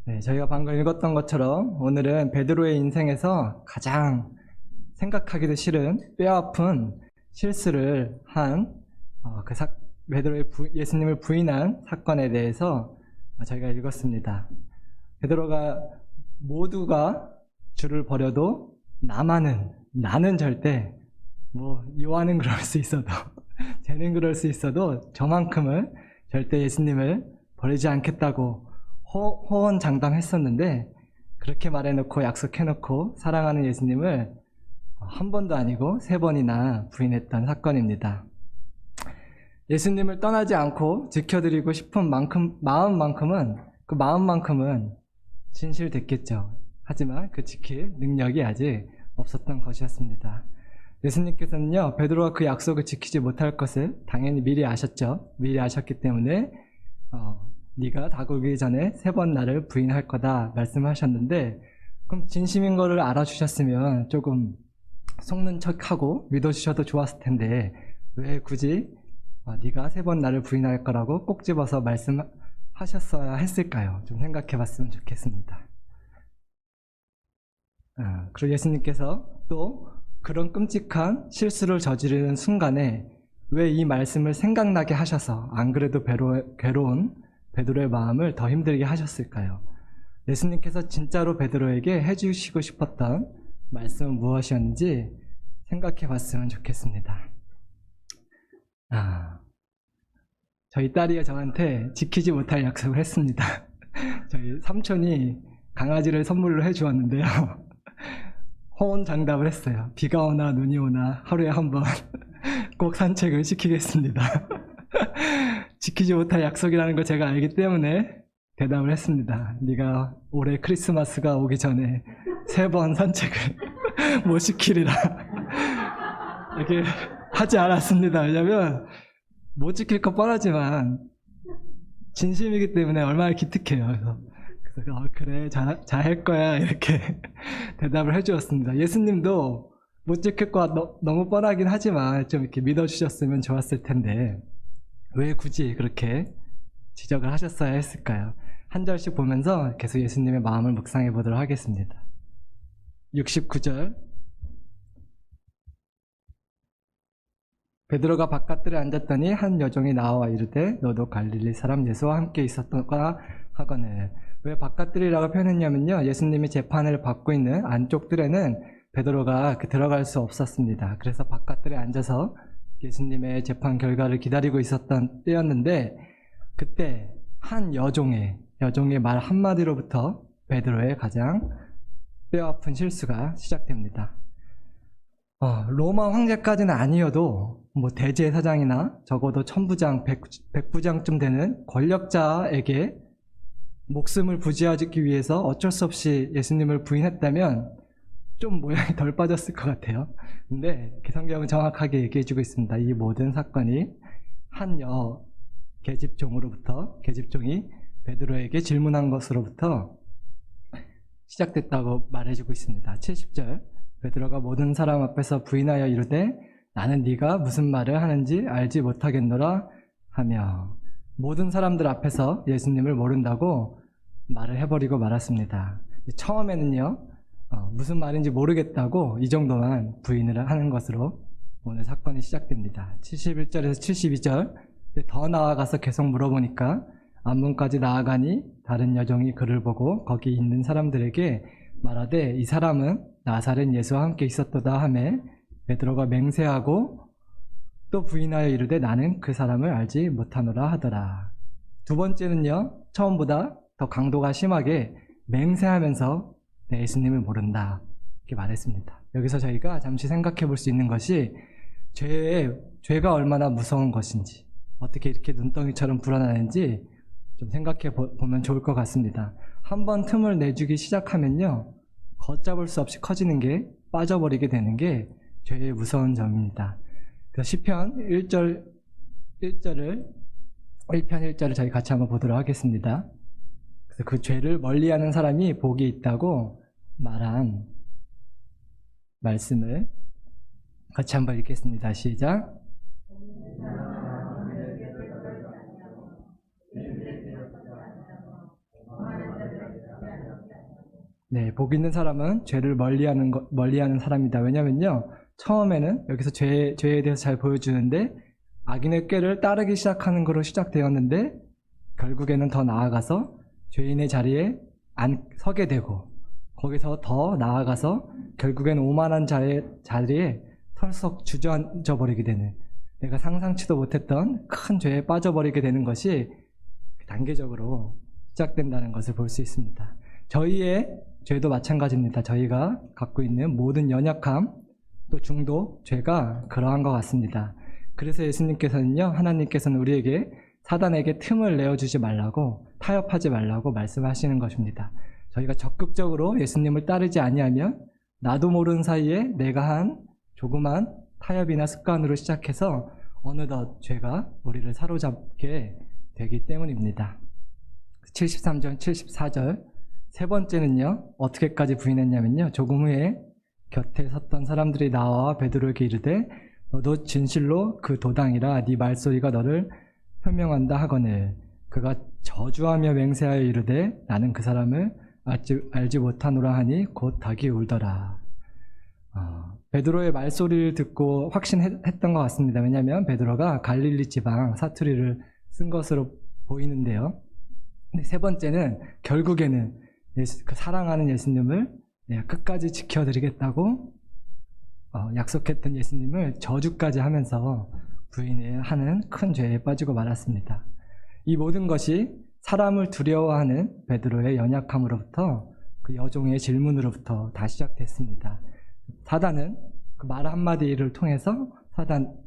네, 저희가 방금 읽었던 것처럼 오늘은 베드로의 인생에서 가장 생각하기도 싫은 뼈아픈 실수를 한 베드로의 예수님을 부인한 사건에 대해서 저희가 읽었습니다. 베드로가 모두가 주를 버려도 나는 절대 요한은 그럴 수 있어도 쟤는 그럴 수 있어도 저만큼은 절대 예수님을 버리지 않겠다고 호언장담했었는데, 그렇게 말해놓고 약속해놓고 사랑하는 예수님을 한 번도 아니고 3번이나 부인했던 사건입니다. 예수님을 떠나지 않고 지켜드리고 싶은 마음만큼은 진실됐겠죠. 하지만 그 지킬 능력이 아직 없었던 것이었습니다. 예수님께서는요, 베드로가 그 약속을 지키지 못할 것을 당연히 미리 아셨죠. 미리 아셨기 때문에 네가 다가오기 전에 3번 나를 부인할 거다 말씀하셨는데, 그럼 진심인 거를 알아주셨으면 조금 속는 척하고 믿어주셔도 좋았을 텐데 왜 굳이 네가 3번 나를 부인할 거라고 꼭 집어서 말씀하셨어야 했을까요? 좀 생각해 봤으면 좋겠습니다. 그리고 예수님께서 또 그런 끔찍한 실수를 저지르는 순간에 왜 이 말씀을 생각나게 하셔서 안 그래도 괴로운 베드로의 마음을 더 힘들게 하셨을까요? 예수님께서 진짜로 베드로에게 해주시고 싶었던 말씀은 무엇이었는지 생각해 봤으면 좋겠습니다. 저희 딸이 저한테 지키지 못할 약속을 했습니다. 저희 삼촌이 강아지를 선물로 해주었는데요. 호언장담을 했어요. 비가 오나 눈이 오나 하루에 한 번 꼭 산책을 시키겠습니다. 지키지 못할 약속이라는 걸 제가 알기 때문에 대답을 했습니다. 네가 올해 크리스마스가 오기 전에 3번 산책을 못 시키리라. 이렇게 하지 않았습니다. 왜냐면 못 지킬 거 뻔하지만 진심이기 때문에 얼마나 기특해요. 그래서 그래 잘할 거야 이렇게 대답을 해주었습니다. 예수님도 못 지킬 거 너무 뻔하긴 하지만 좀 이렇게 믿어주셨으면 좋았을 텐데 왜 굳이 그렇게 지적을 하셨어야 했을까요? 한 절씩 보면서 계속 예수님의 마음을 묵상해 보도록 하겠습니다. 69절. 베드로가 바깥들에 앉았더니 한 여종이 나와 이르되 너도 갈릴리 사람 예수와 함께 있었던가 하거늘. 왜 바깥들이라고 표현했냐면요, 예수님이 재판을 받고 있는 안쪽들에는 베드로가 들어갈 수 없었습니다. 그래서 바깥들에 앉아서 예수님의 재판 결과를 기다리고 있었던 때였는데, 그때 한 여종의 말 한마디로부터 베드로의 가장 뼈아픈 실수가 시작됩니다. 로마 황제까지는 아니어도 대제사장이나 적어도 천부장, 백부장쯤 되는 권력자에게 목숨을 부지하기 위해서 어쩔 수 없이 예수님을 부인했다면 좀 모양이 덜 빠졌을 것 같아요. 근데 성경은 정확하게 얘기해주고 있습니다. 이 모든 사건이 한 계집종이 베드로에게 질문한 것으로부터 시작됐다고 말해주고 있습니다. 70절. 베드로가 모든 사람 앞에서 부인하여 이르되 나는 네가 무슨 말을 하는지 알지 못하겠노라 하며, 모든 사람들 앞에서 예수님을 모른다고 말을 해버리고 말았습니다. 처음에는요, 무슨 말인지 모르겠다고 이 정도만 부인을 하는 것으로 오늘 사건이 시작됩니다. 71절에서 72절. 더 나아가서 계속 물어보니까 안문까지 나아가니 다른 여종이 그를 보고 거기 있는 사람들에게 말하되 이 사람은 나사렛 예수와 함께 있었도다 하매 베드로가 맹세하고 또 부인하여 이르되 나는 그 사람을 알지 못하노라 하더라. 두 번째는요, 처음보다 더 강도가 심하게 맹세하면서 예수님을 모른다 이렇게 말했습니다. 여기서 저희가 잠시 생각해 볼 수 있는 것이 죄가 얼마나 무서운 것인지, 어떻게 이렇게 눈덩이처럼 불어나는지 좀 생각해 보면 좋을 것 같습니다. 한번 틈을 내주기 시작하면요, 걷잡을 수 없이 커지는 게, 빠져버리게 되는 게 죄의 무서운 점입니다. 그래서 시편 1편 1절을 저희 같이 한번 보도록 하겠습니다. 그래서 그 죄를 멀리하는 사람이 복이 있다고 말한 말씀을 같이 한번 읽겠습니다. 시작. 네, 복 있는 사람은 죄를 멀리하는 사람이다. 왜냐면요, 처음에는 여기서 죄에 대해서 잘 보여주는데 악인의 꾀를 따르기 시작하는 거로 시작되었는데 결국에는 더 나아가서 죄인의 자리에 서게 되고 거기서 더 나아가서 결국에는 오만한 자리에 털썩 주저앉아 버리게 되는, 내가 상상치도 못했던 큰 죄에 빠져버리게 되는 것이 단계적으로 시작된다는 것을 볼 수 있습니다. 저희의 죄도 마찬가지입니다. 저희가 갖고 있는 모든 연약함, 또 중독, 죄가 그러한 것 같습니다. 그래서 예수님께서는요, 하나님께서는 우리에게 사단에게 틈을 내어주지 말라고, 타협하지 말라고 말씀하시는 것입니다. 저희가 적극적으로 예수님을 따르지 아니하면 나도 모르는 사이에 내가 한 조그만 타협이나 습관으로 시작해서 어느덧 죄가 우리를 사로잡게 되기 때문입니다. 73절, 74절. 세 번째는요, 어떻게까지 부인했냐면요, 조금 후에 곁에 섰던 사람들이 나와 베드로에게 이르되 너도 진실로 그 도당이라 네 말소리가 너를 현명한다 하거늘 그가 저주하며 맹세하여 이르되 나는 그 사람을 알지 못하노라 하니 곧 닭이 울더라. 베드로의 말소리를 듣고 확신했던 것 같습니다. 왜냐하면 베드로가 갈릴리 지방 사투리를 쓴 것으로 보이는데요. 근데 세 번째는 결국에는 그 사랑하는 예수님을 내가 끝까지 지켜드리겠다고 약속했던 예수님을 저주까지 하면서 부인하는 큰 죄에 빠지고 말았습니다. 이 모든 것이 사람을 두려워하는 베드로의 연약함으로부터, 그 여종의 질문으로부터 다 시작됐습니다. 사단은 그 말 한마디를 통해서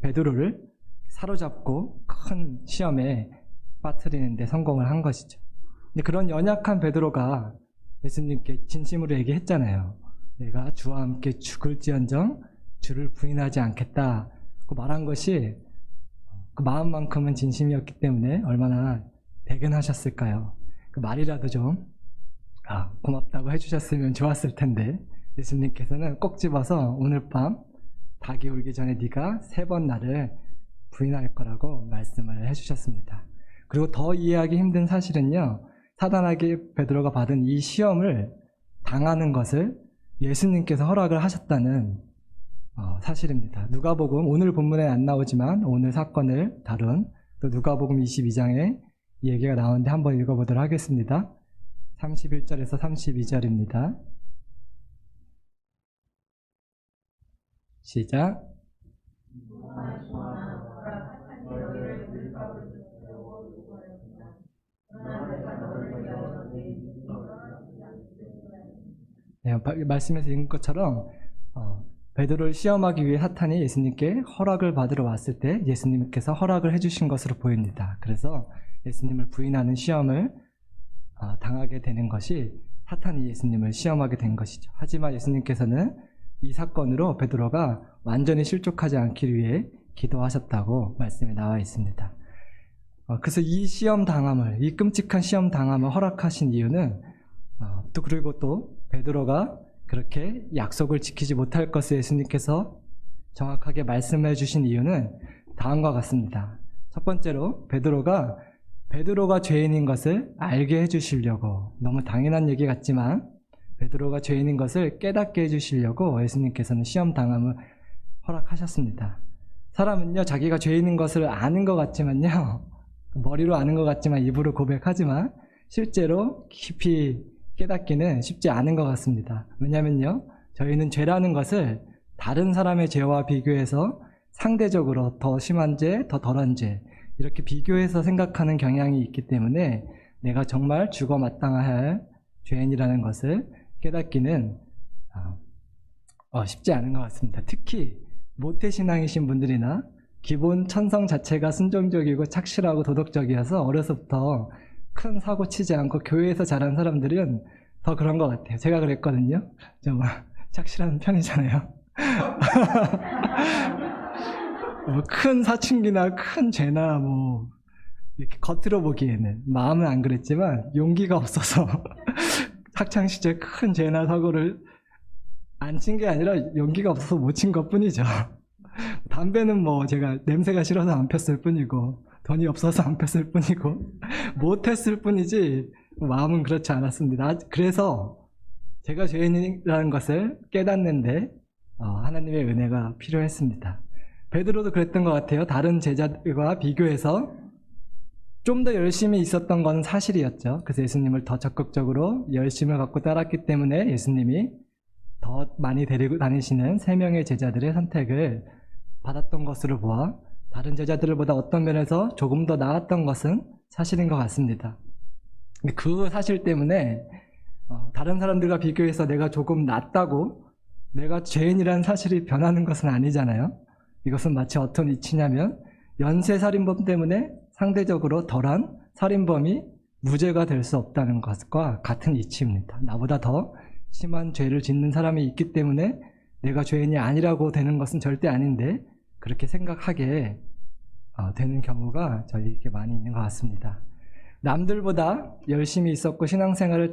베드로를 사로잡고 큰 시험에 빠뜨리는 데 성공을 한 것이죠. 근데 그런 연약한 베드로가 예수님께 진심으로 얘기했잖아요. 내가 주와 함께 죽을지언정 주를 부인하지 않겠다. 그 말한 것이 그 마음만큼은 진심이었기 때문에 얼마나 대견하셨을까요? 그 말이라도 좀 고맙다고 해주셨으면 좋았을 텐데 예수님께서는 꼭 집어서 오늘 밤 닭이 울기 전에 네가 3번 나를 부인할 거라고 말씀을 해주셨습니다. 그리고 더 이해하기 힘든 사실은요, 사단에게 베드로가 받은 이 시험을 당하는 것을 예수님께서 허락을 하셨다는 사실입니다. 누가복음, 오늘 본문에 안 나오지만 오늘 사건을 다룬 또 누가복음 22장에 이 얘기가 나오는데 한번 읽어보도록 하겠습니다. 31절에서 32절입니다. 시작. 네, 말씀에서 읽은 것처럼 베드로를 시험하기 위해 사탄이 예수님께 허락을 받으러 왔을 때 예수님께서 허락을 해주신 것으로 보입니다. 그래서 예수님을 부인하는 시험을 당하게 되는 것이 사탄이 예수님을 시험하게 된 것이죠. 하지만 예수님께서는 이 사건으로 베드로가 완전히 실족하지 않기 위해 기도하셨다고 말씀에 나와 있습니다. 그래서 이 끔찍한 시험 당함을 허락하신 이유는 그리고 또 베드로가 그렇게 약속을 지키지 못할 것을 예수님께서 정확하게 말씀해 주신 이유는 다음과 같습니다. 첫 번째로 베드로가 죄인인 것을 알게 해주시려고, 너무 당연한 얘기 같지만 베드로가 죄인인 것을 깨닫게 해주시려고 예수님께서는 시험 당함을 허락하셨습니다. 사람은요, 자기가 죄인인 것을 아는 것 같지만요, 머리로 아는 것 같지만 입으로 고백하지만 실제로 깊이 깨닫기는 쉽지 않은 것 같습니다. 왜냐면요, 저희는 죄라는 것을 다른 사람의 죄와 비교해서 상대적으로 더 심한 죄, 더 덜한 죄, 이렇게 비교해서 생각하는 경향이 있기 때문에 내가 정말 죽어 마땅해야 할 죄인이라는 것을 깨닫기는 쉽지 않은 것 같습니다. 특히 모태신앙이신 분들이나 기본 천성 자체가 순종적이고 착실하고 도덕적이어서 어려서부터 큰 사고 치지 않고 교회에서 자란 사람들은 더 그런 것 같아요. 제가 그랬거든요. 좀 착실한 편이잖아요. 큰 사춘기나 큰 죄나 이렇게 겉으로 보기에는, 마음은 안 그랬지만 용기가 없어서 학창시절 큰 죄나 사고를 안 친 게 아니라 용기가 없어서 못 친 것 뿐이죠. 담배는 제가 냄새가 싫어서 안 폈을 뿐이고 돈이 없어서 안 폈을 뿐이고 못했을 뿐이지 마음은 그렇지 않았습니다. 그래서 제가 죄인이라는 것을 깨닫는데 하나님의 은혜가 필요했습니다. 베드로도 그랬던 것 같아요. 다른 제자들과 비교해서 좀 더 열심히 있었던 건 사실이었죠. 그래서 예수님을 더 적극적으로 열심을 갖고 따랐기 때문에 예수님이 더 많이 데리고 다니시는 3명의 제자들의 선택을 받았던 것으로 보아 다른 제자들보다 어떤 면에서 조금 더 나았던 것은 사실인 것 같습니다. 근데 그 사실 때문에 다른 사람들과 비교해서 내가 조금 낫다고 내가 죄인이라는 사실이 변하는 것은 아니잖아요. 이것은 마치 어떤 이치냐면 연쇄살인범 때문에 상대적으로 덜한 살인범이 무죄가 될 수 없다는 것과 같은 이치입니다. 나보다 더 심한 죄를 짓는 사람이 있기 때문에 내가 죄인이 아니라고 되는 것은 절대 아닌데 그렇게 생각하게 되는 경우가 저희에게 많이 있는 것 같습니다. 남들보다 열심히 있었고 신앙생활을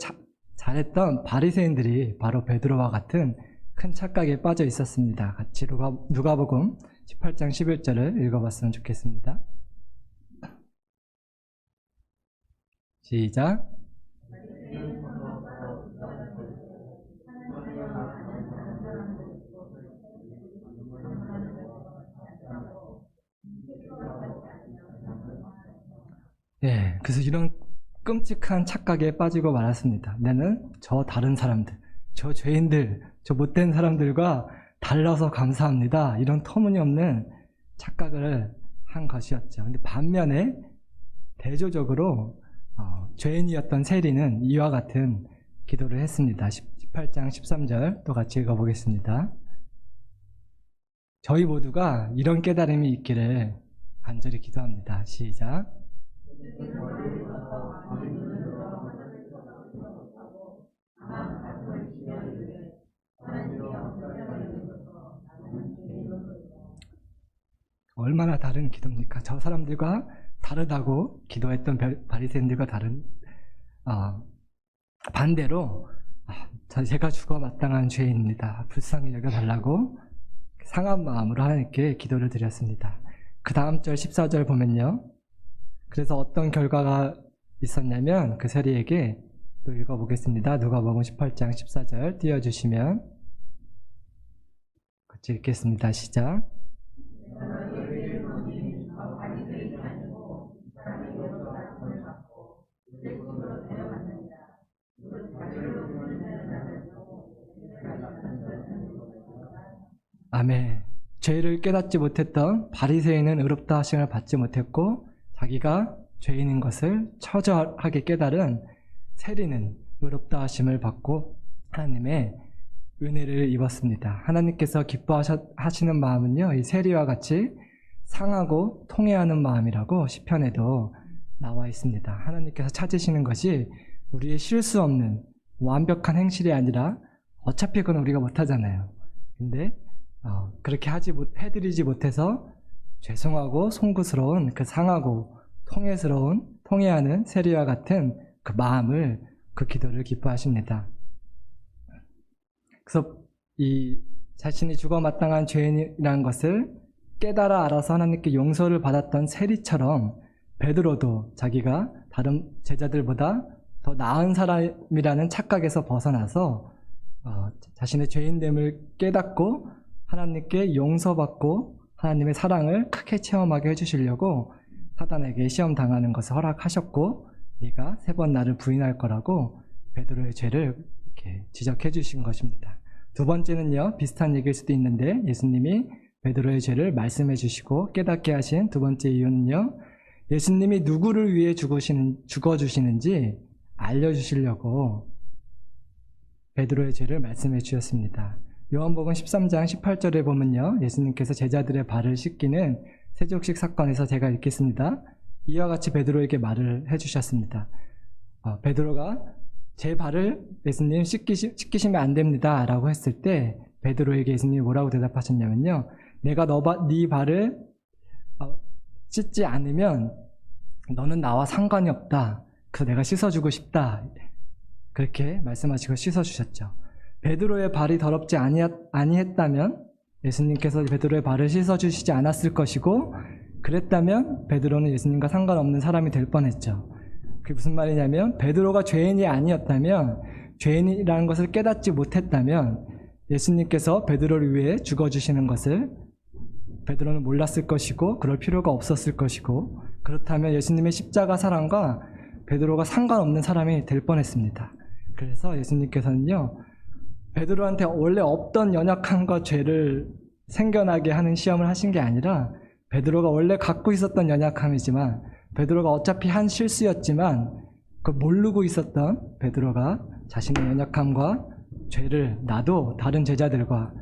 잘했던 바리새인들이 바로 베드로와 같은 큰 착각에 빠져 있었습니다. 같이 누가복음 18장 11절을 읽어봤으면 좋겠습니다. 시작. 예, 그래서 이런 끔찍한 착각에 빠지고 말았습니다. 나는 저 다른 사람들, 저 죄인들, 저 못된 사람들과 달라서 감사합니다. 이런 터무니없는 착각을 한 것이었죠. 근데 반면에 대조적으로 죄인이었던 세리는 이와 같은 기도를 했습니다. 18장 13절 또 같이 읽어보겠습니다. 저희 모두가 이런 깨달음이 있기를 간절히 기도합니다. 시작. 얼마나 다른 기도입니까? 저 사람들과 다르다고 기도했던 바리새인들과 다른 반대로 제가 죽어 마땅한 죄인입니다. 불쌍히 여겨달라고 상한 마음으로 하나님께 기도를 드렸습니다. 그 다음 절 14절 보면요. 그래서 어떤 결과가 있었냐면 그 세리에게 또 읽어보겠습니다. 누가복음 18장 14절 띄워주시면 같이 읽겠습니다. 시작. 아멘. 죄를 깨닫지 못했던 바리새인은 의롭다 하심을 받지 못했고 자기가 죄인인 것을 처절하게 깨달은 세리는 의롭다 하심을 받고 하나님의 은혜를 입었습니다. 하나님께서 기뻐하시는 마음은요, 이 세리와 같이 상하고 통회하는 마음이라고 시편에도 나와 있습니다. 하나님께서 찾으시는 것이 우리의 실수 없는 완벽한 행실이 아니라 어차피 그건 우리가 못하잖아요. 근데 그렇게 해드리지 못해서 죄송하고 송구스러운 그 상하고 통회하는 세리와 같은 그 마음을, 그 기도를 기뻐하십니다. 그래서 이 자신이 죽어 마땅한 죄인이라는 것을 깨달아 알아서 하나님께 용서를 받았던 세리처럼 베드로도 자기가 다른 제자들보다 더 나은 사람이라는 착각에서 벗어나서 자신의 죄인됨을 깨닫고 하나님께 용서받고 하나님의 사랑을 크게 체험하게 해주시려고 사단에게 시험 당하는 것을 허락하셨고 네가 3번 나를 부인할 거라고 베드로의 죄를 이렇게 지적해 주신 것입니다. 두 번째는요, 비슷한 얘기일 수도 있는데 예수님이 베드로의 죄를 말씀해 주시고 깨닫게 하신 두 번째 이유는요, 예수님이 누구를 위해 죽어주시는지 알려주시려고 베드로의 죄를 말씀해 주셨습니다. 요한복음 13장 18절에 보면요, 예수님께서 제자들의 발을 씻기는 세족식 사건에서 제가 읽겠습니다. 이와 같이 베드로에게 말을 해주셨습니다. 베드로가 제 발을 예수님 씻기시면 안 됩니다 라고 했을 때 베드로에게 예수님이 뭐라고 대답하셨냐면요, 내가 네 발을 씻지 않으면 너는 나와 상관이 없다. 그래서 내가 씻어주고 싶다. 그렇게 말씀하시고 씻어주셨죠. 베드로의 발이 더럽지 아니했다면 예수님께서 베드로의 발을 씻어주시지 않았을 것이고, 그랬다면 베드로는 예수님과 상관없는 사람이 될 뻔했죠. 그게 무슨 말이냐면 베드로가 죄인이 아니었다면 죄인이라는 것을 깨닫지 못했다면 예수님께서 베드로를 위해 죽어주시는 것을 베드로는 몰랐을 것이고 그럴 필요가 없었을 것이고, 그렇다면 예수님의 십자가 사랑과 베드로가 상관없는 사람이 될 뻔했습니다. 그래서 예수님께서는요, 베드로한테 원래 없던 연약함과 죄를 생겨나게 하는 시험을 하신 게 아니라, 베드로가 원래 갖고 있었던 연약함이지만, 베드로가 어차피 한 실수였지만 그걸 모르고 있었던 베드로가 자신의 연약함과 죄를 나도 다른 제자들과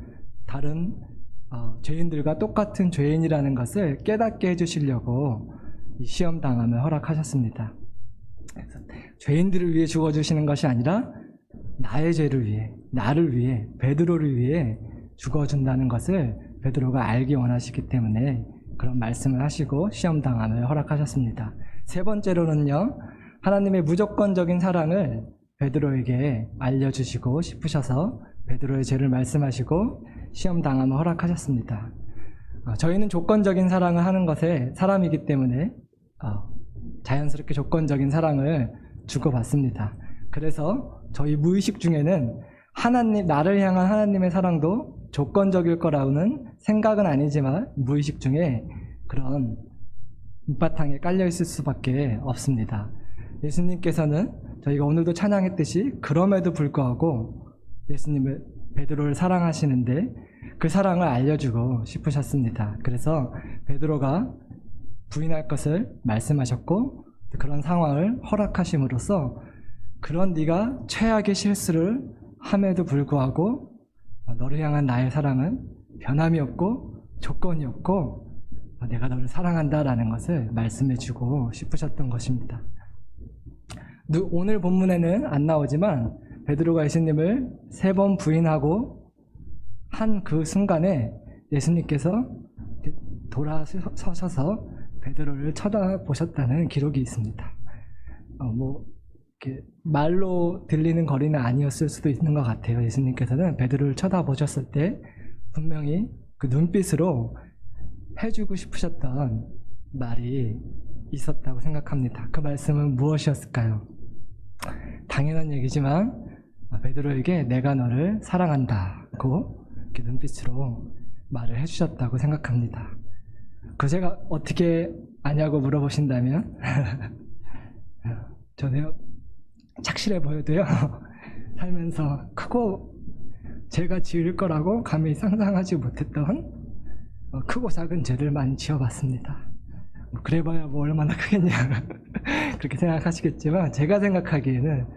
다른 죄인들과 똑같은 죄인이라는 것을 깨닫게 해주시려고 이 시험 당함을 허락하셨습니다. 그래서 죄인들을 위해 죽어주시는 것이 아니라 나의 죄를 위해, 나를 위해, 베드로를 위해 죽어준다는 것을 베드로가 알기 원하시기 때문에 그런 말씀을 하시고 시험 당함을 허락하셨습니다. 세 번째로는요, 하나님의 무조건적인 사랑을 베드로에게 알려주시고 싶으셔서 베드로의 죄를 말씀하시고 시험 당함을 허락하셨습니다. 저희는 조건적인 사랑을 하는 것에 사람이기 때문에 자연스럽게 조건적인 사랑을 주고받습니다. 그래서 저희 무의식 중에는 하나님, 나를 향한 하나님의 사랑도 조건적일 거라고는 생각은 아니지만 무의식 중에 그런 밑바탕에 깔려 있을 수밖에 없습니다. 예수님께서는 저희가 오늘도 찬양했듯이 그럼에도 불구하고 예수님을, 베드로를 사랑하시는데 그 사랑을 알려주고 싶으셨습니다. 그래서 베드로가 부인할 것을 말씀하셨고 그런 상황을 허락하심으로써 그런 네가 최악의 실수를 함에도 불구하고 너를 향한 나의 사랑은 변함이 없고 조건이 없고 내가 너를 사랑한다라는 것을 말씀해주고 싶으셨던 것입니다. 오늘 본문에는 안 나오지만 베드로가 예수님을 3번 부인하고 한 그 순간에 예수님께서 돌아서셔서 베드로를 쳐다보셨다는 기록이 있습니다. 이렇게 말로 들리는 거리는 아니었을 수도 있는 것 같아요. 예수님께서는 베드로를 쳐다보셨을 때 분명히 그 눈빛으로 해주고 싶으셨던 말이 있었다고 생각합니다. 그 말씀은 무엇이었을까요? 당연한 얘기지만 베드로에게 내가 너를 사랑한다고 이렇게 눈빛으로 말을 해주셨다고 생각합니다. 그 제가 어떻게 아냐고 물어보신다면 저는 착실해 보여도요 살면서 크고 죄가 지을 거라고 감히 상상하지 못했던 크고 작은 죄를 많이 지어봤습니다. 그래봐야 뭐 얼마나 크겠냐 그렇게 생각하시겠지만 제가 생각하기에는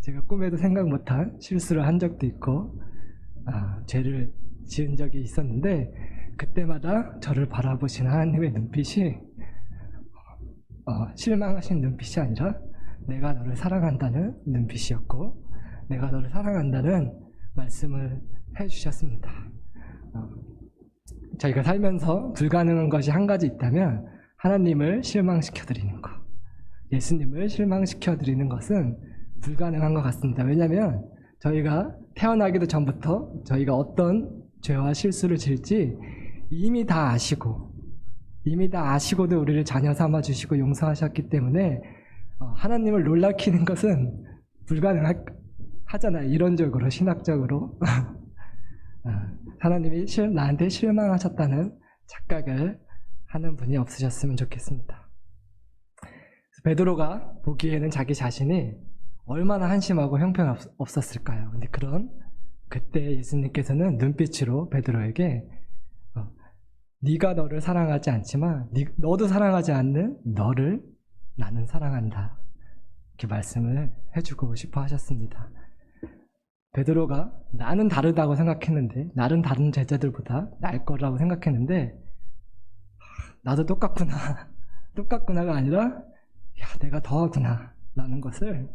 제가 꿈에도 생각 못한 실수를 한 적도 있고 죄를 지은 적이 있었는데 그때마다 저를 바라보신 하나님의 눈빛이 실망하신 눈빛이 아니라 내가 너를 사랑한다는 눈빛이었고 내가 너를 사랑한다는 말씀을 해주셨습니다. 저희가 살면서 불가능한 것이 한 가지 있다면 하나님을 실망시켜드리는 것, 예수님을 실망시켜드리는 것은 불가능한 것 같습니다. 왜냐하면 저희가 태어나기도 전부터 저희가 어떤 죄와 실수를 지을지 이미 다 아시고도 우리를 자녀 삼아주시고 용서하셨기 때문에 하나님을 놀라키는 것은 불가능하잖아요. 이론적으로, 신학적으로. 하나님이 나한테 실망하셨다는 착각을 하는 분이 없으셨으면 좋겠습니다. 베드로가 보기에는 자기 자신이 얼마나 한심하고 형편없었을까요? 근데 그때 예수님께서는 눈빛으로 베드로에게 네가 너를 사랑하지 않지만 너도 사랑하지 않는 너를 나는 사랑한다 이렇게 말씀을 해주고 싶어 하셨습니다. 베드로가 나는 다르다고 생각했는데 나는 다른 제자들보다 나을 거라고 생각했는데 나도 똑같구나가 아니라 내가 더하구나 라는 것을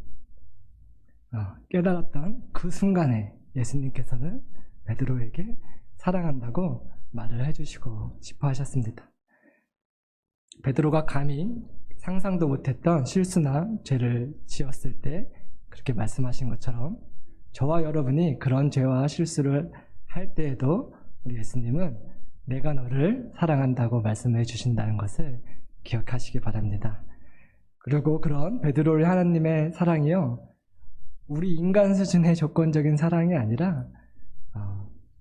깨달았던 그 순간에 예수님께서는 베드로에게 사랑한다고 말을 해주시고 싶어 하셨습니다. 베드로가 감히 상상도 못했던 실수나 죄를 지었을 때 그렇게 말씀하신 것처럼 저와 여러분이 그런 죄와 실수를 할 때에도 우리 예수님은 내가 너를 사랑한다고 말씀해 주신다는 것을 기억하시기 바랍니다. 그리고 그런 베드로의 하나님의 사랑이요 우리 인간 수준의 조건적인 사랑이 아니라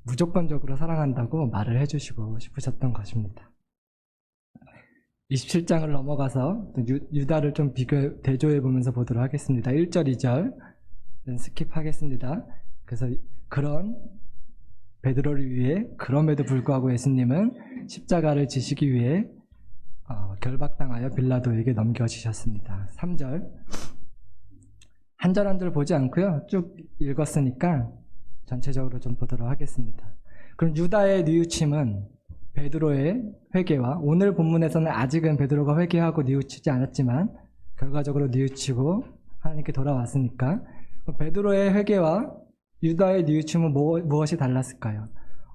무조건적으로 사랑한다고 말을 해주시고 싶으셨던 것입니다. 27장을 넘어가서 유다를 좀 대조해 보면서 보도록 하겠습니다. 1절, 2절 스킵하겠습니다. 그래서 그런 베드로를 위해 그럼에도 불구하고 예수님은 십자가를 지시기 위해 결박당하여 빌라도에게 넘겨지셨습니다. 3절 한 절 한 절 보지 않고요. 쭉 읽었으니까 전체적으로 좀 보도록 하겠습니다. 그럼 유다의 뉘우침은 베드로의 회개와 오늘 본문에서는 아직은 베드로가 회개하고 뉘우치지 않았지만 결과적으로 뉘우치고 하나님께 돌아왔으니까 베드로의 회개와 유다의 뉘우침은 무엇이 달랐을까요?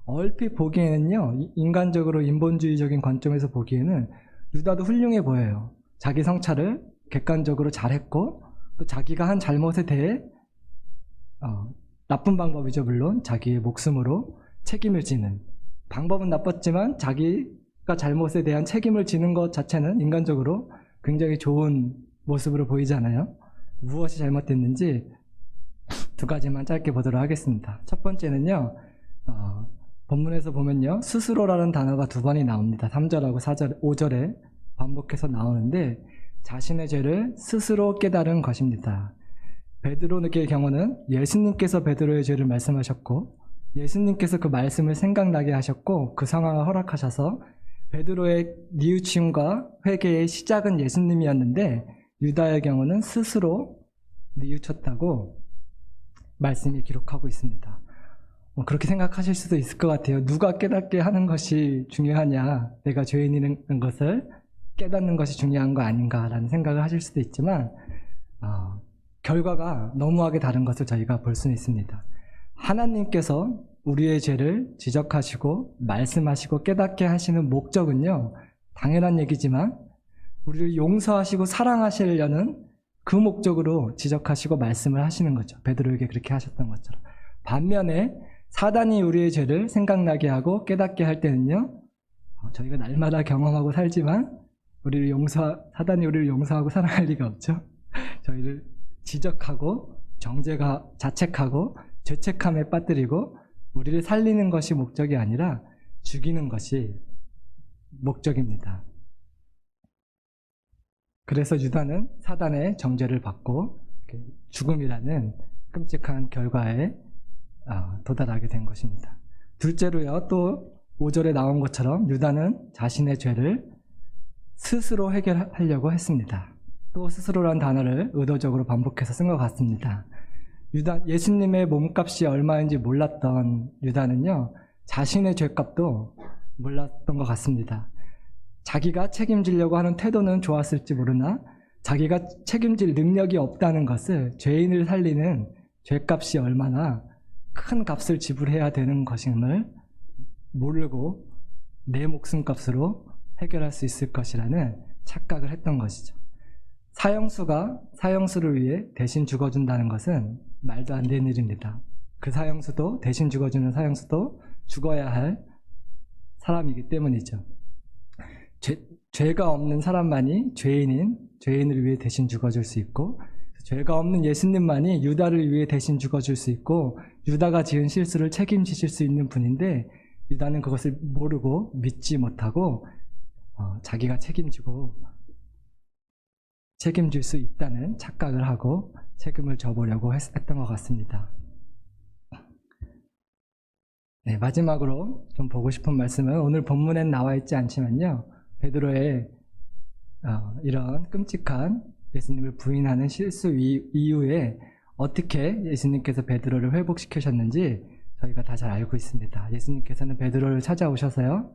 얼핏 보기에는요, 인간적으로 인본주의적인 관점에서 보기에는 유다도 훌륭해 보여요. 자기 성찰을 객관적으로 잘했고 또 자기가 한 잘못에 대해 나쁜 방법이죠. 물론 자기의 목숨으로 책임을 지는 방법은 나빴지만 자기가 잘못에 대한 책임을 지는 것 자체는 인간적으로 굉장히 좋은 모습으로 보이잖아요. 무엇이 잘못됐는지 두 가지만 짧게 보도록 하겠습니다. 첫 번째는요, 본문에서 보면요, 스스로라는 단어가 두 번이 나옵니다. 3절하고 4절, 5절에 반복해서 나오는데 자신의 죄를 스스로 깨달은 것입니다. 베드로의 경우는 예수님께서 베드로의 죄를 말씀하셨고 예수님께서 그 말씀을 생각나게 하셨고 그 상황을 허락하셔서 베드로의 뉘우침과 회개의 시작은 예수님이었는데 유다의 경우는 스스로 뉘우쳤다고 말씀이 기록하고 있습니다. 그렇게 생각하실 수도 있을 것 같아요. 누가 깨닫게 하는 것이 중요하냐, 내가 죄인인 것을 깨닫는 것이 중요한 거 아닌가라는 생각을 하실 수도 있지만 결과가 너무하게 다른 것을 저희가 볼 수는 있습니다. 하나님께서 우리의 죄를 지적하시고 말씀하시고 깨닫게 하시는 목적은요, 당연한 얘기지만 우리를 용서하시고 사랑하시려는 그 목적으로 지적하시고 말씀을 하시는 거죠. 베드로에게 그렇게 하셨던 것처럼. 반면에 사단이 우리의 죄를 생각나게 하고 깨닫게 할 때는요, 저희가 날마다 경험하고 살지만 사단이 우리를 용서하고 사랑할 리가 없죠. 저희를 지적하고 자책하고 죄책감에 빠뜨리고 우리를 살리는 것이 목적이 아니라 죽이는 것이 목적입니다. 그래서 유다는 사단의 정죄를 받고 죽음이라는 끔찍한 결과에 도달하게 된 것입니다. 둘째로요, 또 5절에 나온 것처럼 유다는 자신의 죄를 스스로 해결하려고 했습니다. 또 스스로란 단어를 의도적으로 반복해서 쓴 것 같습니다. 예수님의 몸값이 얼마인지 몰랐던 유다는요, 자신의 죄값도 몰랐던 것 같습니다. 자기가 책임지려고 하는 태도는 좋았을지 모르나 자기가 책임질 능력이 없다는 것을, 죄인을 살리는 죄값이 얼마나 큰 값을 지불해야 되는 것임을 모르고 내 목숨값으로 해결할 수 있을 것이라는 착각을 했던 것이죠. 사형수가 사형수를 위해 대신 죽어준다는 것은 말도 안 되는 일입니다. 그 사형수도, 대신 죽어주는 사형수도 죽어야 할 사람이기 때문이죠. 죄가 없는 사람만이 죄인을 위해 대신 죽어줄 수 있고, 죄가 없는 예수님만이 유다를 위해 대신 죽어줄 수 있고, 유다가 지은 실수를 책임지실 수 있는 분인데 유다는 그것을 모르고 믿지 못하고 자기가 책임질 수 있다는 착각을 하고 책임을 져보려고 했던 것 같습니다. 네, 마지막으로 좀 보고 싶은 말씀은 오늘 본문엔 나와 있지 않지만요, 베드로의 이런 끔찍한 예수님을 부인하는 실수 이후에 어떻게 예수님께서 베드로를 회복시키셨는지 저희가 다 잘 알고 있습니다. 예수님께서는 베드로를 찾아오셔서요,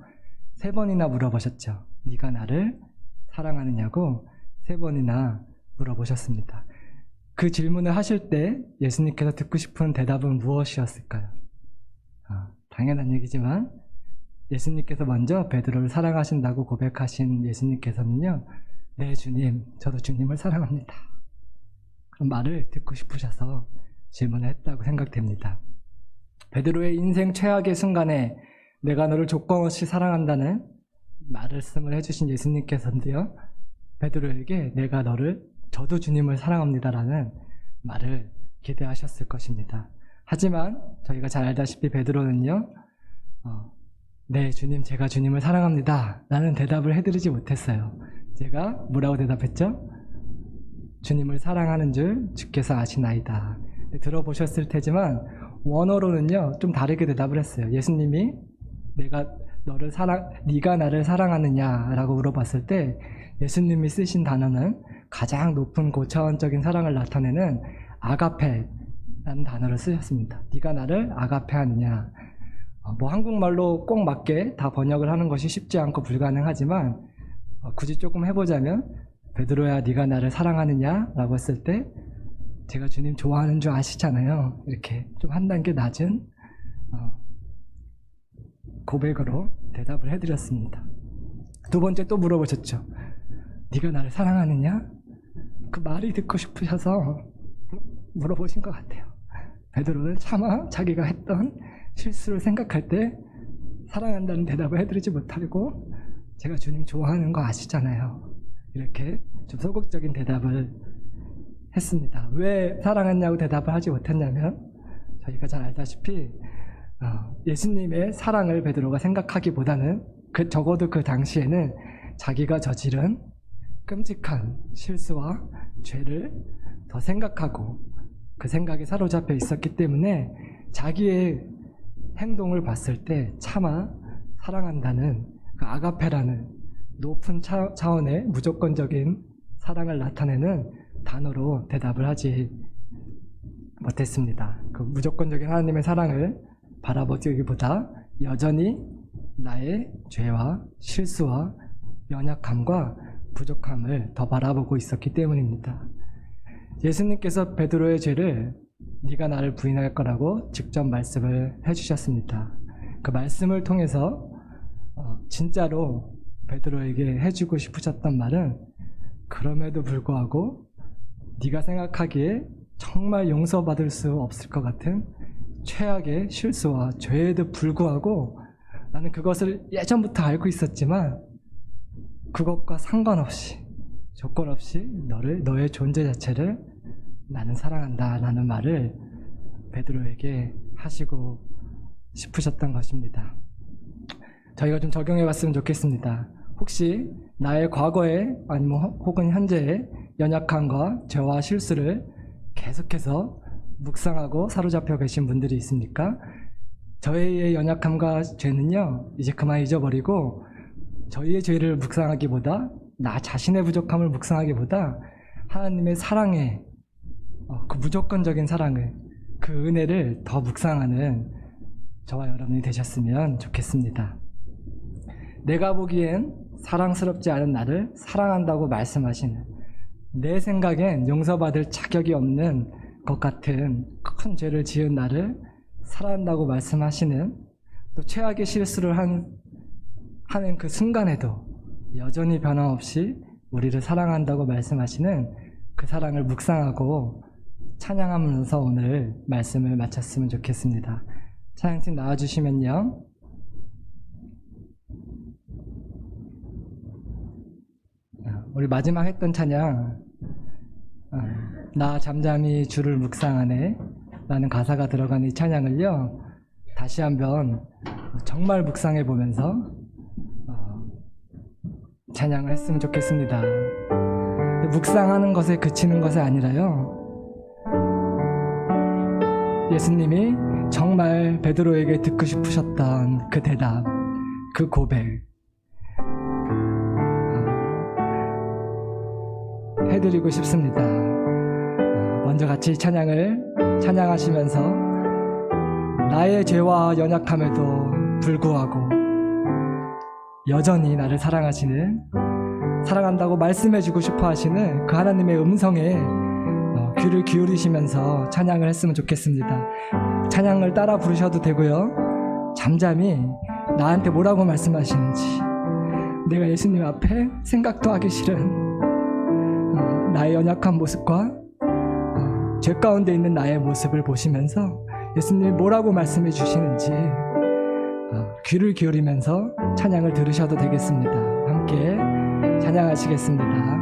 3번이나 물어보셨죠. 네가 나를 사랑하느냐고 3번이나 물어보셨습니다. 그 질문을 하실 때 예수님께서 듣고 싶은 대답은 무엇이었을까요? 당연한 얘기지만 예수님께서 먼저 베드로를 사랑하신다고 고백하신 예수님께서는요, 네 주님, 저도 주님을 사랑합니다. 그런 말을 듣고 싶으셔서 질문을 했다고 생각됩니다. 베드로의 인생 최악의 순간에 내가 너를 조건 없이 사랑한다는 말씀을 해주신 예수님께서는요, 베드로에게 저도 주님을 사랑합니다라는 말을 기대하셨을 것입니다. 하지만 저희가 잘 알다시피 베드로는요, 네, 주님, 제가 주님을 사랑합니다 라는 대답을 해드리지 못했어요. 제가 뭐라고 대답했죠? 주님을 사랑하는 줄 주께서 아시나이다. 들어보셨을 테지만 원어로는요 좀 다르게 대답을 했어요. 예수님이 네가 나를 사랑하느냐라고 물어봤을 때 예수님이 쓰신 단어는 가장 높은 고차원적인 사랑을 나타내는 아가페라는 단어를 쓰셨습니다. 네가 나를 아가페하느냐. 한국말로 꼭 맞게 다 번역을 하는 것이 쉽지 않고 불가능하지만 굳이 조금 해보자면 베드로야 네가 나를 사랑하느냐 라고 했을 때 제가 주님 좋아하는 줄 아시잖아요. 이렇게 좀 한 단계 낮은 고백으로 대답을 해드렸습니다. 두 번째 또 물어보셨죠. 네가 나를 사랑하느냐? 그 말이 듣고 싶으셔서 물어보신 것 같아요. 베드로는 차마 자기가 했던 실수를 생각할 때 사랑한다는 대답을 해드리지 못하고 제가 주님 좋아하는 거 아시잖아요. 이렇게 좀 소극적인 대답을 했습니다. 왜 사랑했냐고 대답을 하지 못했냐면 저희가 잘 알다시피 예수님의 사랑을 베드로가 생각하기보다는 적어도 그 당시에는 자기가 저지른 끔찍한 실수와 죄를 더 생각하고 그 생각에 사로잡혀 있었기 때문에 자기의 행동을 봤을 때 차마 사랑한다는 그 아가페라는 높은 차원의 무조건적인 사랑을 나타내는 단어로 대답을 하지 못했습니다. 그 무조건적인 하나님의 사랑을 바라보기보다 여전히 나의 죄와 실수와 연약함과 부족함을 더 바라보고 있었기 때문입니다. 예수님께서 베드로의 죄를 네가 나를 부인할 거라고 직접 말씀을 해주셨습니다. 그 말씀을 통해서 진짜로 베드로에게 해주고 싶으셨던 말은 그럼에도 불구하고 네가 생각하기에 정말 용서받을 수 없을 것 같은 최악의 실수와 죄에도 불구하고 나는 그것을 예전부터 알고 있었지만 그것과 상관없이 조건 없이 너의 존재 자체를 나는 사랑한다 라는 말을 베드로에게 하시고 싶으셨던 것입니다. 저희가 좀 적용해 봤으면 좋겠습니다. 혹시 나의 과거에 아니면 혹은 현재의 연약함과 죄와 실수를 계속해서 묵상하고 사로잡혀 계신 분들이 있습니까? 저희의 연약함과 죄는요 이제 그만 잊어버리고 저희의 죄를 묵상하기보다 나 자신의 부족함을 묵상하기보다 하나님의 사랑의 그 무조건적인 사랑을 그 은혜를 더 묵상하는 저와 여러분이 되셨으면 좋겠습니다. 내가 보기엔 사랑스럽지 않은 나를 사랑한다고 말씀하시는 내 생각엔 용서받을 자격이 없는 것 같은 큰 죄를 지은 나를 사랑한다고 말씀하시는 또 최악의 실수를 하는 그 순간에도 여전히 변함없이 우리를 사랑한다고 말씀하시는 그 사랑을 묵상하고 찬양하면서 오늘 말씀을 마쳤으면 좋겠습니다. 찬양팀 나와주시면요. 우리 마지막 했던 찬양 나 잠잠히 주를 묵상하네 라는 가사가 들어간 이 찬양을요 다시 한번 정말 묵상해 보면서 찬양을 했으면 좋겠습니다. 묵상하는 것에 그치는 것이 아니라요 예수님이 정말 베드로에게 듣고 싶으셨던 그 대답, 그 고백 해드리고 싶습니다. 먼저 같이 찬양하시면서 나의 죄와 연약함에도 불구하고 여전히 나를 사랑한다고 말씀해주고 싶어 하시는 그 하나님의 음성에 귀를 기울이시면서 찬양을 했으면 좋겠습니다. 찬양을 따라 부르셔도 되고요. 잠잠히 나한테 뭐라고 말씀하시는지 내가 예수님 앞에 생각도 하기 싫은 나의 연약한 모습과 죄 가운데 있는 나의 모습을 보시면서 예수님이 뭐라고 말씀해 주시는지 귀를 기울이면서 찬양을 들으셔도 되겠습니다. 함께 찬양하시겠습니다.